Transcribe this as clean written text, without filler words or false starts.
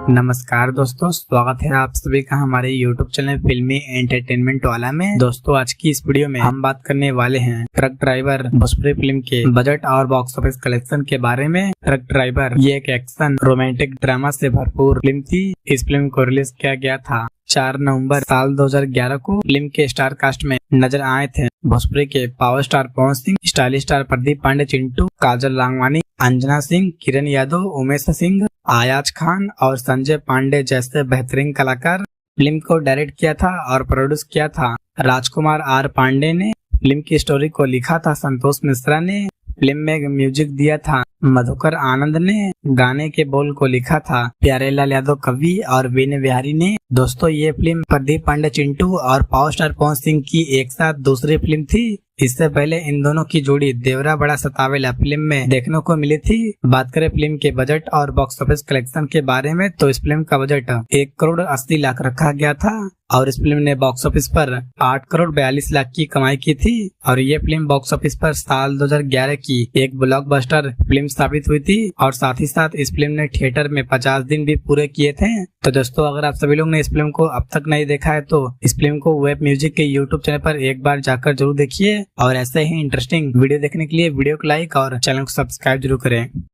नमस्कार दोस्तों, स्वागत है आप सभी का हमारे YouTube चैनल फिल्मी एंटरटेनमेंट वाला में। दोस्तों आज की इस वीडियो में हम बात करने वाले हैं ट्रक ड्राइवर भोजपुरी फिल्म के बजट और बॉक्स ऑफिस कलेक्शन के बारे में। ट्रक ड्राइवर ये एक एक्शन रोमांटिक ड्रामा से भरपूर फिल्म थी। इस फिल्म को रिलीज किया गया था 4 नवंबर साल 2011 को। फिल्म के स्टार कास्ट में नजर आए थे भोजपुरी के power star Pawan Singh, stylish star Pradeep Pandey Chintu, काजल लांगवानी, अंजना सिंह, किरण यादव, उमेश सिंह, आयाज खान और संजय पांडे जैसे बेहतरीन कलाकार। फिल्म को डायरेक्ट किया था और प्रोड्यूस किया था राजकुमार आर पांडे ने। फिल्म की स्टोरी को लिखा था संतोष मिश्रा ने। फिल्म में म्यूजिक दिया था मधुकर आनंद ने। गाने के बोल को लिखा था प्यारेलाल यादव कवि और विनय बिहारी ने। दोस्तों ये फिल्म प्रदीप पांडे चिंटू और पावर स्टार पवन सिंह की एक साथ दूसरी फिल्म थी। इससे पहले इन दोनों की जोड़ी देवरा बड़ा सतावेला फिल्म में देखने को मिली थी। बात करें फिल्म के बजट और बॉक्स ऑफिस कलेक्शन के बारे में तो इस फिल्म का बजट 1 करोड़ 80 लाख रखा गया था और इस फिल्म ने बॉक्स ऑफिस पर 8 करोड़ 42 लाख की कमाई की थी और ये फिल्म बॉक्स ऑफिस पर साल 2011 की एक ब्लॉकबस्टर फिल्म साबित हुई थी और साथ ही साथ इस फिल्म ने थिएटर में 50 दिन भी पूरे किए थे। तो दोस्तों अगर आप सभी लोग ने इस फिल्म को अब तक नहीं देखा है तो इस फिल्म को वेब म्यूजिक के यूट्यूब चैनल पर एक बार जाकर जरूर देखिए और ऐसे ही इंटरेस्टिंग वीडियो देखने के लिए वीडियो को लाइक और चैनल को सब्सक्राइब जरूर करें।